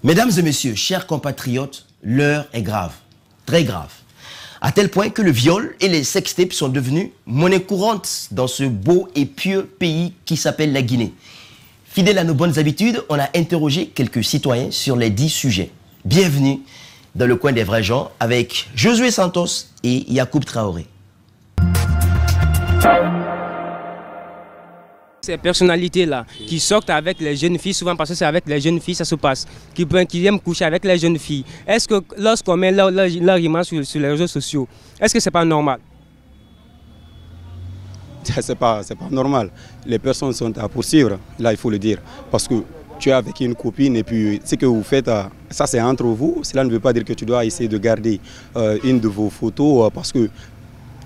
Mesdames et messieurs, chers compatriotes, l'heure est grave, très grave. À tel point que le viol et les sextapes sont devenus monnaie courante dans ce beau et pieux pays qui s'appelle la Guinée. Fidèle à nos bonnes habitudes, on a interrogé quelques citoyens sur les 10 sujets. Bienvenue dans le coin des vrais gens avec Josué Santos et Yacoub Traoré. Ces personnalités-là qui sortent avec les jeunes filles, souvent parce que c'est avec les jeunes filles ça se passe, qui aiment coucher avec les jeunes filles, est-ce que lorsqu'on met leur image sur les réseaux sociaux, est-ce que c'est pas normal? C'est pas normal. Les personnes sont à poursuivre, là il faut le dire, parce que tu es avec une copine et puis ce que vous faites, ça c'est entre vous. Cela ne veut pas dire que tu dois essayer de garder une de vos photos parce que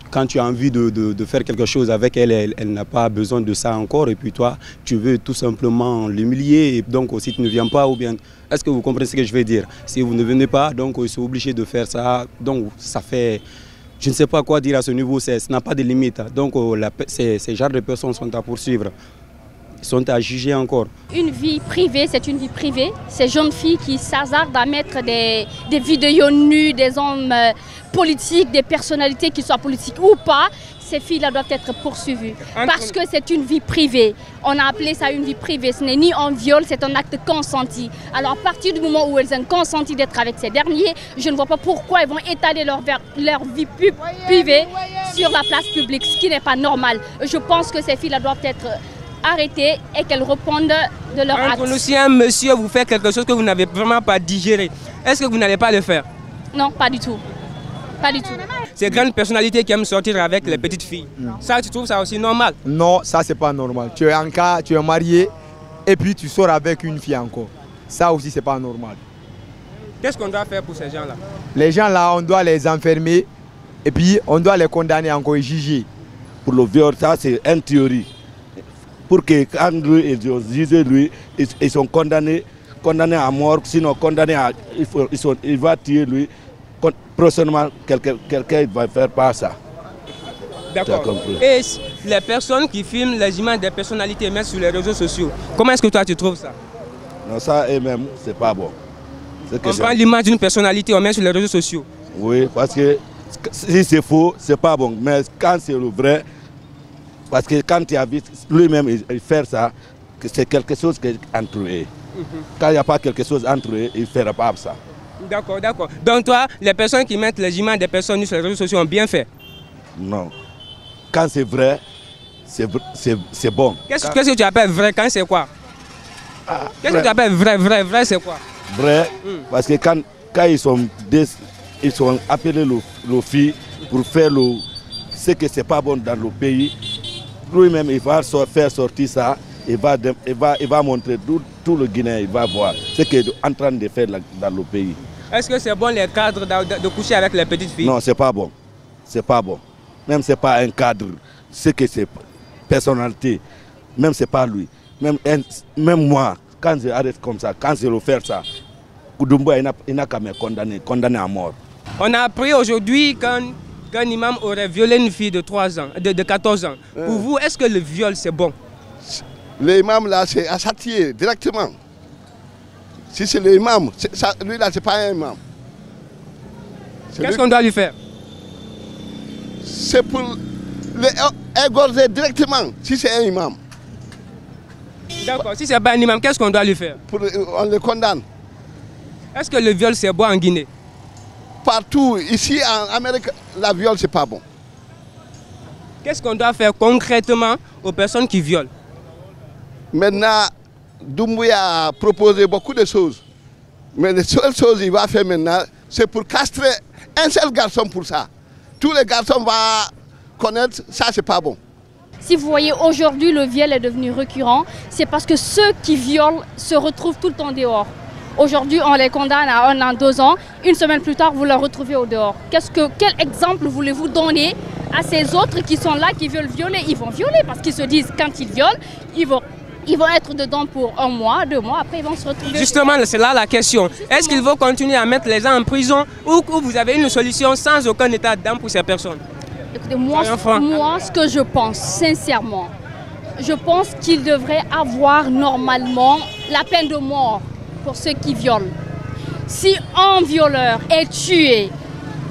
quand tu as envie de faire quelque chose avec elle, elle n'a pas besoin de ça encore. Et puis toi, tu veux tout simplement l'humilier. Donc si tu ne viens pas, ou bien... Est-ce que vous comprenez ce que je veux dire? Si vous ne venez pas, donc ils sont obligés de faire ça. Donc ça fait... Je ne sais pas quoi dire à ce niveau, ça n'a pas de limite. Donc ces genres de personnes sont à poursuivre. Sont à juger encore. Une vie privée, c'est une vie privée. Ces jeunes filles qui s'hasardent à mettre des vidéos nues, des hommes politiques, des personnalités qui soient politiques ou pas, ces filles-là doivent être poursuivies. Parce que c'est une vie privée. On a appelé ça une vie privée. Ce n'est ni un viol, c'est un acte consenti. Alors à partir du moment où elles ont consenti d'être avec ces derniers, je ne vois pas pourquoi elles vont étaler leur vie privée sur la place publique, ce qui n'est pas normal. Je pense que ces filles-là doivent être arrêter et qu'elles répondent de leur acte. Si un monsieur vous fait quelque chose que vous n'avez vraiment pas digéré, est-ce que vous n'allez pas le faire? Non, pas du tout. Pas du tout. Ces grandes personnalités qui aiment sortir avec les petites filles, ça tu trouves ça aussi normal? Non, ça c'est pas normal. Tu es en cas, tu es marié et puis tu sors avec une fille encore. Ça aussi c'est pas normal. Qu'est-ce qu'on doit faire pour ces gens-là? Les gens là, on doit les enfermer et puis on doit les condamner encore et juger. Pour le viol, ça c'est une théorie. Pour que quand lui, ils disent lui, ils sont condamnés à mort, sinon condamnés à... Il va tuer lui. Prochainement, quelqu'un va faire pas ça. D'accord. Et les personnes qui filment les images des personnalités mettent sur les réseaux sociaux, comment est-ce que toi tu trouves ça? Non, ça eux-mêmes, c'est pas bon. On prend l'image d'une personnalité, on met sur les réseaux sociaux. Oui, parce que si c'est faux, c'est pas bon. Mais quand c'est le vrai, parce que quand tu as vu lui-même faire ça, c'est quelque chose entre eux. Quand il n'y a pas quelque chose entre eux, il ne fera pas ça. D'accord, d'accord. Donc toi, les personnes qui mettent les images des personnes sur les réseaux sociaux ont bien fait? Non. Quand c'est vrai, c'est bon. Qu'est-ce que tu appelles vrai? Quand c'est quoi? Qu'est-ce que tu appelles vrai? Vrai c'est quoi? Vrai, parce que quand ils sont appelés les filles pour faire ce que c'est pas bon dans le pays, lui-même, il va faire sortir ça, il va montrer tout le Guinéen, il va voir ce qu'il est en train de faire dans le pays. Est-ce que c'est bon les cadres de coucher avec les petites filles? Non, c'est pas bon. C'est pas bon. Même c'est pas un cadre, ce que c'est personnalité, même c'est pas lui. Même moi, quand je arrête comme ça, quand je le fais ça, Koudoumboua, il n'a qu'à me condamner à mort. On a appris aujourd'hui qu'un imam aurait violé une fille de 14 ans. Pour vous, est-ce que le viol c'est bon? L'imam là, c'est à châtier directement. Si c'est l'imam, lui là, c'est pas un imam. Qu'est-ce qu'on doit lui faire? C'est pour l'égorger directement, si c'est un imam. D'accord, si c'est pas un imam, qu'est-ce qu'on doit lui faire? On le condamne. Est-ce que le viol c'est bon en Guinée? Partout, ici en Amérique, le viol c'est pas bon. Qu'est-ce qu'on doit faire concrètement aux personnes qui violent? Maintenant, Doumbouya a proposé beaucoup de choses. Mais les seules choses qu'il va faire maintenant, c'est pour castrer un seul garçon pour ça. Tous les garçons vont connaître, ça c'est pas bon. Si vous voyez aujourd'hui le viol est devenu récurrent, c'est parce que ceux qui violent se retrouvent tout le temps dehors. Aujourd'hui, on les condamne à 1 an, 2 ans. Une semaine plus tard, vous les retrouvez au dehors. Quel exemple voulez-vous donner à ces autres qui sont là, qui veulent violer? Ils vont violer parce qu'ils se disent quand ils violent, ils vont être dedans pour 1 mois, 2 mois, après ils vont se retrouver... Justement, c'est là la question. Est-ce qu'il faut continuer à mettre les gens en prison ou vous avez une solution sans aucun état d'âme pour ces personnes? Écoutez, moi, ce que je pense, sincèrement, je pense qu'il devrait avoir normalement la peine de mort pour ceux qui violent. Si un violeur est tué,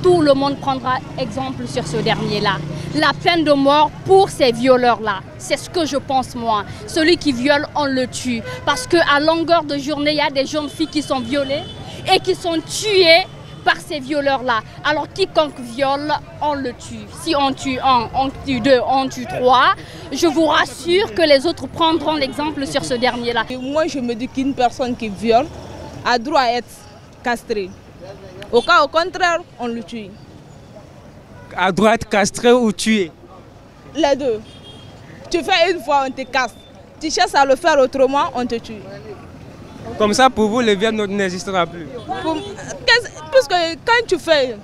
tout le monde prendra exemple sur ce dernier-là. La peine de mort pour ces violeurs-là, c'est ce que je pense moi. Celui qui viole, on le tue. Parce qu'à longueur de journée, il y a des jeunes filles qui sont violées et qui sont tuées par ces violeurs-là. Alors quiconque viole, on le tue. Si on tue un, on tue deux, on tue trois, je vous rassure que les autres prendront l'exemple sur ce dernier-là. Moi, je me dis qu'une personne qui viole a droit à être castrée. Au cas au contraire, on le tue. À droit d'être castré ou tué? Les deux. Tu fais une fois, on te castre. Tu cherches à le faire autrement, on te tue. Comme ça, pour vous, le viol n'existera plus. Parce que quand tu fais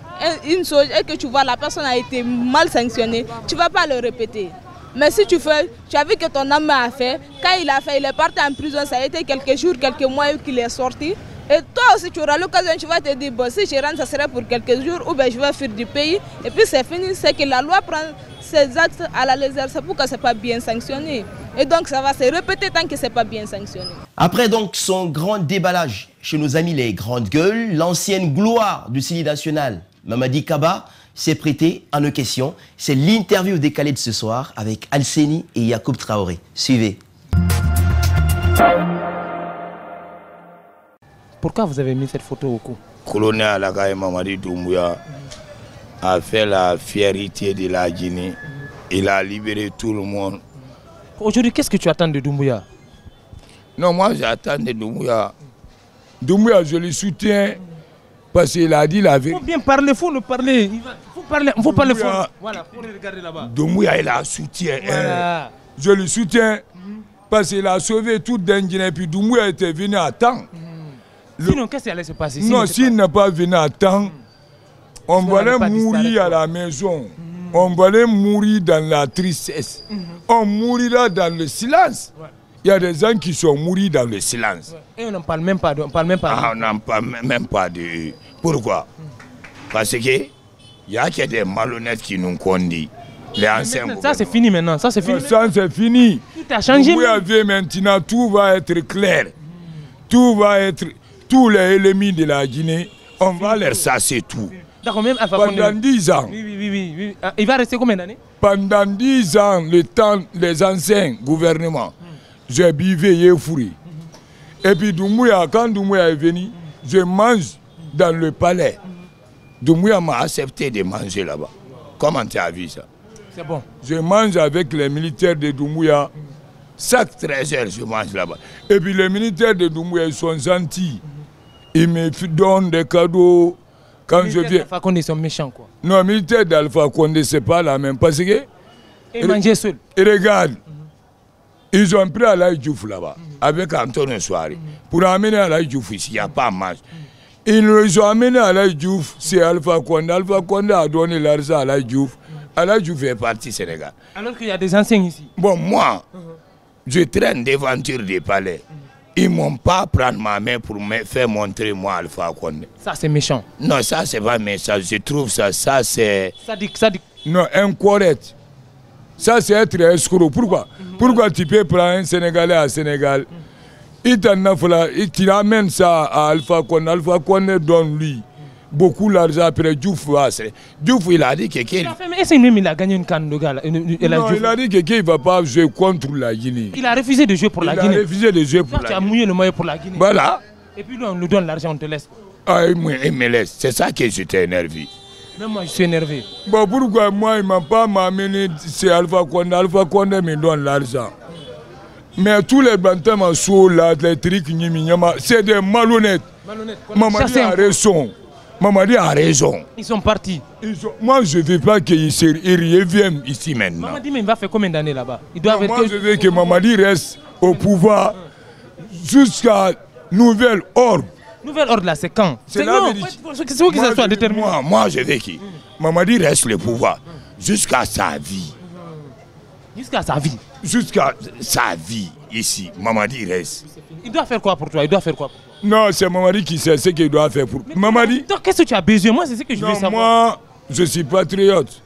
une chose et que tu vois la personne a été mal sanctionnée, tu ne vas pas le répéter. Mais si tu as vu que ton homme a fait, quand il a fait, il est parti en prison, ça a été quelques jours, quelques mois qu'il est sorti. Et toi aussi, tu auras l'occasion, tu vas te dire, bon, si je rentre, ça serait pour quelques jours, ou bien je vais fuir du pays. Et puis c'est fini, c'est que la loi prend ses actes à la légère, c'est pourquoi ce n'est pas bien sanctionné. Et donc ça va se répéter tant que ce n'est pas bien sanctionné. Après donc son grand déballage chez nos amis les grandes gueules, l'ancienne gloire du Sili national, Mamadi Kaba, s'est prêté à nos questions. C'est l'interview décalée de ce soir avec Alseni et Yacoub Traoré. Suivez. Pourquoi vous avez mis cette photo au cou? Colonel Alagaye Mamadi Doumbouya a fait la fierté de la Guinée. Il a libéré tout le monde. Aujourd'hui, qu'est-ce que tu attends de Doumbouya? Non, moi j'attends de Doumbouya. Doumbouya, je le soutiens parce qu'il a dit la vérité. Il faut bien parler, il faut le parler. Il faut parler fort. Voilà, pour le regarder là-bas. Doumbouya, il a soutien. Voilà. Je le soutiens parce qu'il a sauvé toute la Guinée. Puis Doumbouya était venu à temps. Sinon, qu'est-ce qui allait se passer? Non, s'il n'est pas venu à temps, on va aller mourir à la maison. On va aller mourir dans la tristesse. On mourira dans le silence. Il y a des gens qui sont morts dans le silence. Et on n'en parle même pas. On n'en parle même pas de eux. Pourquoi? Parce que il y a que des malhonnêtes qui nous condamnent. Les anciens. Ça c'est fini maintenant. Ça c'est fini. Ça c'est fini. Tout a changé. Vous avez maintenant, tout va être clair. Tout va être. Tous les ennemis de la Guinée, on va leur chasser tout. Pendant 10 ans. Oui. Il va rester combien d'années? Pendant 10 ans, le temps des anciens gouvernements, j'ai bivé et fourré. Et puis Doumbouya, quand Doumbouya est venu, je mange dans le palais. Doumbouya m'a accepté de manger là-bas. Comment tu as vu ça? C'est bon. Je mange avec les militaires de Doumbouya. Chaque 13 heures, je mange là-bas. Et puis les militaires de Doumbouya, ils sont gentils. Ils me donnent des cadeaux quand je viens. Les militaires d'Alpha Condé sont méchants, quoi. Non, les militaires d'Alpha Condé, ce n'est pas la même. Parce que. Ils mangeaient seuls. Et regarde, ils ont pris Alaï Diouf là-bas, avec Antonio Soare, pour amener Alaï Diouf ici. Il n'y a pas de marche. Ils ont amené Alaï Diouf, c'est Alpha Condé. Alpha Condé a donné l'argent à Alaï Diouf. Alaï Diouf est parti au Sénégal. Alors qu'il y a des anciens ici. Bon, moi, je traîne devantures des palais. Ils ne m'ont pas pris ma main pour me faire montrer moi Alpha Condé. Ça c'est méchant. Non, ça c'est pas méchant. Je trouve ça c'est... Ça dit. Non, incorrect. Ça c'est être escroc. Pourquoi? Pourquoi tu peux prendre un Sénégalais à Sénégal? Il amène ça à Alpha Condé. Alpha Condé donne lui beaucoup d'argent après Diouf. Diouf, il a dit que... Est-ce qu'il a gagné une canne de gars? Non, il a dit qu'il ne va pas jouer contre la Guinée. Il a refusé de jouer pour la Guinée. Il a refusé de jouer pour la Guinée. Tu as mouillé le maillot pour la Guinée. Voilà. Et puis on nous donne l'argent, on te laisse. Ah, il me laisse. C'est ça que j'étais énervé. Même moi, je suis énervé. Bon, pourquoi moi, il ne m'a pas amené, c'est Alpha Condé. Alpha Condé me donne l'argent. Mais tous les bantams sont là, les trucs, c'est des malhonnêtes. Mamadi a raison. Mamadi a raison. Ils sont partis. Moi, je ne veux pas qu'ils reviennent ici maintenant. Mamadi, mais il va faire combien d'années là-bas? Moi, je veux que Mamadi reste au pouvoir jusqu'à nouvel ordre. Nouvel ordre là, c'est quand? C'est la vérité. C'est vous qui se soit déterminé. Moi, je veux que Mamadi reste le pouvoir jusqu'à sa vie. Jusqu'à sa vie? Jusqu'à sa vie ici. Mamadi reste. Il doit faire quoi pour toi? Il doit faire quoi pour toi? Non, c'est Mamadi qui sait ce qu'il doit faire pour... Mamadi... Donc, qu'est-ce que tu as besoin? Moi, c'est ce que je veux savoir. Moi, je suis patriote.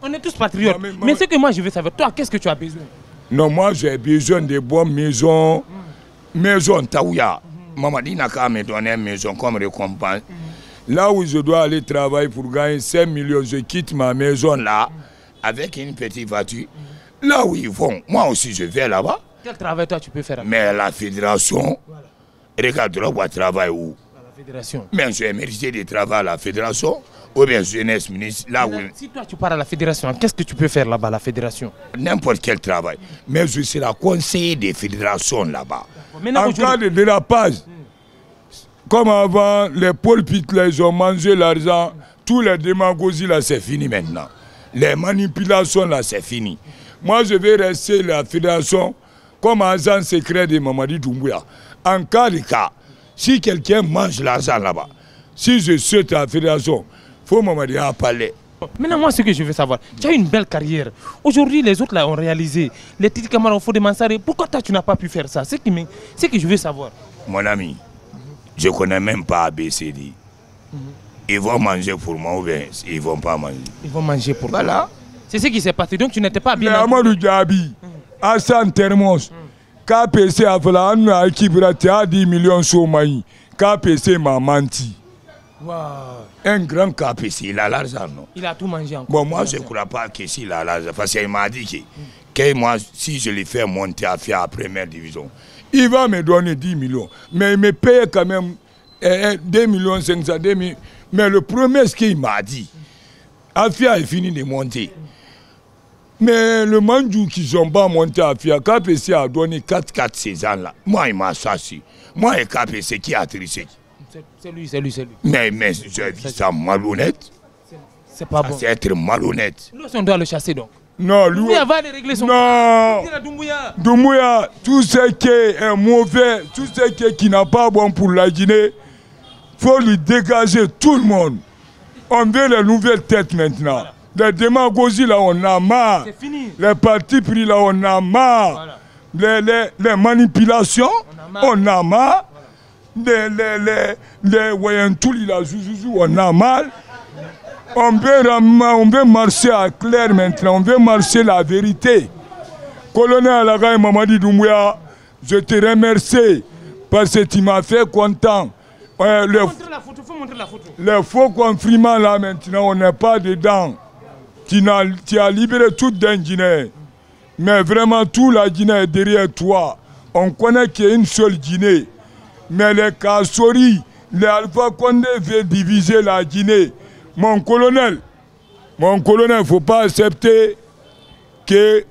On est tous patriotes. Mais ce que moi, je veux savoir, toi, qu'est-ce que tu as besoin? Non, moi, j'ai besoin de bonnes maisons. Maison Taouya. Mamadi n'a qu'à me donner une maison comme récompense. Là où je dois aller travailler pour gagner 5 millions, je quitte ma maison là, avec une petite voiture. Là où ils vont, moi aussi je vais là-bas. Quel travail toi tu peux faire? Mais la fédération, regarde là travaille où? La fédération. Mais j'ai mérité de travailler à la fédération, ou bien jeunesse ministre, là où... Si toi tu pars à la fédération, qu'est-ce que tu peux faire là-bas, la fédération? N'importe quel travail. Mais je serai conseiller des fédérations là-bas. En cas de dérapage, comme avant, les pôles ils ont mangé l'argent, tous les démagogies là, c'est fini maintenant. Les manipulations là, c'est fini. Moi, je vais rester la fédération comme agent secret de Mamadi Doumbouya. En cas de cas, si quelqu'un mange l'argent là-bas, si je saute à la fédération, il faut Mamadi en parler. Maintenant, moi, ce que je veux savoir, tu as une belle carrière. Aujourd'hui, les autres là ont réalisé. Les petits camarades font des mansards. Pourquoi toi, tu n'as pas pu faire ça? C'est ce que je veux savoir. Mon ami, je ne connais même pas ABCD. Ils vont manger pour moi ou bien ils ne vont pas manger. Ils vont manger pour toi. Voilà. C'est ce qui s'est passé. Donc tu n'étais pas bien. Mais Amadou Diaby, Hassan Termos, KPC a fait la équipe à 10 millions sur Maï. KPC m'a menti. Wow. Un grand KPC, il a l'argent, non? Il a tout mangé encore. Bon, moi je ne crois pas que s'il a l'argent, parce qu'il m'a dit que moi, si je le fais monter à faire la première division, il va me donner 10 millions. Mais il me paye quand même 2 millions 500 000. Mais le premier, ce qu'il m'a dit, Afia est fini de monter. Mais le Mandjou qui sont pas monté à Afia, KPC a donné 4 ces ans-là. Moi, il m'a chassé. Moi, et KPC qui a triché. C'est lui, c'est lui. Mais j'ai vu ça malhonnête. C'est pas bon. C'est être malhonnête. Nous, on doit le chasser donc. Non, lui. Doumbouya va aller régler son. Non. Doumbouya, tout ce qui est mauvais, tout ce qui n'a pas bon pour la Guinée, faut lui dégager tout le monde. On veut les nouvelles têtes maintenant. Les démagogies là, on a marre. C'est fini. Les partis pris là, on a marre. Voilà. Les manipulations, on a marre. Les voyantoulis là, on a marre. On veut marcher à clair maintenant, on veut marcher la vérité. Colonel Alagaï Mamadi Doumbouya, je te remercie parce que tu m'as fait content. Faut montrer la photo. Les faux confirmants là maintenant, on n'est pas dedans. Tu as libéré toute la Guinée. Mais vraiment, toute la Guinée est derrière toi. On connaît qu'il y a une seule Guinée. Mais les Kassori, les Alpha Condé veulent diviser la Guinée. Mon colonel, il ne faut pas accepter que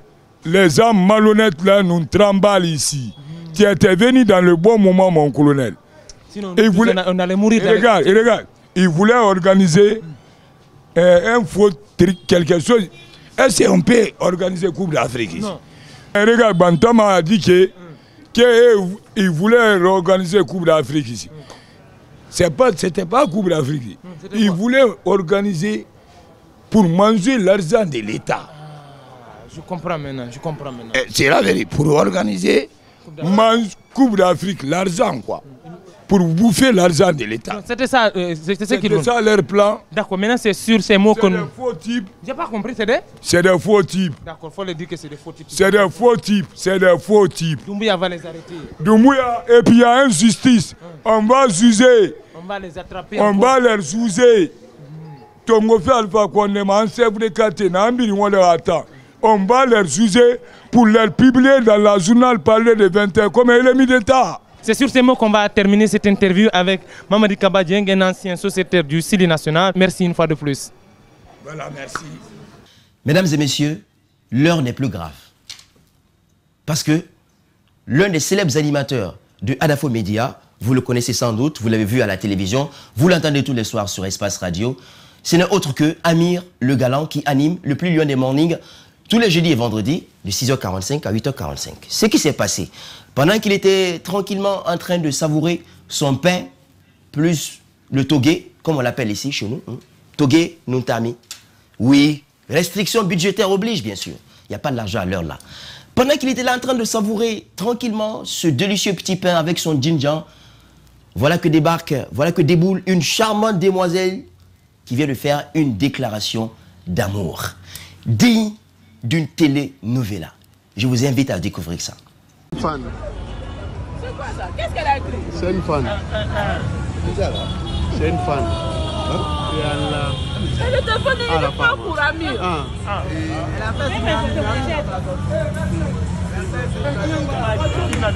les hommes malhonnêtes là nous tremballent ici. Tu étais venu dans le bon moment, mon colonel. Sinon, on allait mourir. Regarde, il voulait organiser un faux truc, quelque chose. Est-ce qu'on peut organiser Coupe d'Afrique ici? Non. Regarde, Bantama a dit qu'il voulait organiser Coupe d'Afrique ici. C'était pas Coupe d'Afrique. Il voulait organiser pour manger l'argent de l'État. Je comprends maintenant. C'est la vérité. Pour organiser Coupe d'Afrique, l'argent quoi. Pour bouffer l'argent de l'État. C'était ça, c'était ça leur plan. D'accord, maintenant c'est sur ces mots qu'on... C'est des faux types. J'ai pas compris, c'est des faux types. D'accord, il faut le dire que c'est des faux types. C'est des faux types. Doumbouya va les arrêter. Doumbouya, et puis il y a une justice. On va juger. On va les attraper. On va les juger. Tongo fait Alpha Condé, on va les juger pour les publier dans la journal parler de 20h comme un ennemi d'État. C'est sur ces mots qu'on va terminer cette interview avec Mamadi Kaba Dieng, un ancien sociétaire du Sili National. Merci une fois de plus. Voilà, merci. Mesdames et messieurs, l'heure n'est plus grave. Parce que l'un des célèbres animateurs de Adafo Média, vous le connaissez sans doute, vous l'avez vu à la télévision, vous l'entendez tous les soirs sur Espace Radio, ce n'est autre que Amir Le Galant qui anime le plus lion des mornings tous les jeudis et vendredis de 6h45 à 8h45. Ce qui s'est passé, pendant qu'il était tranquillement en train de savourer son pain, plus le togué, comme on l'appelle ici chez nous, togué nuntami. Oui, restriction budgétaire oblige bien sûr, il n'y a pas de l'argent à l'heure là. Pendant qu'il était là en train de savourer tranquillement ce délicieux petit pain avec son djinjan, voilà que déboule une charmante demoiselle qui vient de faire une déclaration d'amour, digne d'une télénovela. Je vous invite à découvrir ça. C'est quoi ça? Qu'est-ce qu'elle a écrit? C'est une fan. C'est une fan. Et le téléphone, il n'est pas pour Amir. Elle a fait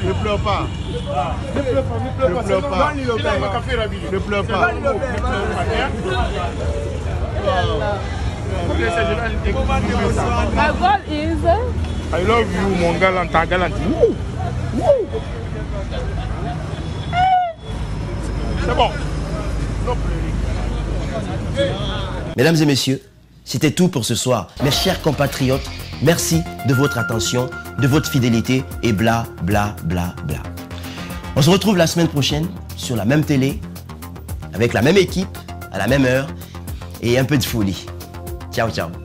ne pleure pas. Ne pleure pas. Ne pleure pas. Ne pleure pas. My goal is... I love you, mon galant, ta galante. C'est bon. Mesdames et messieurs, c'était tout pour ce soir. Mes chers compatriotes, merci de votre attention, de votre fidélité et bla bla bla bla. On se retrouve la semaine prochaine sur la même télé, avec la même équipe, à la même heure et un peu de folie. Ciao, ciao.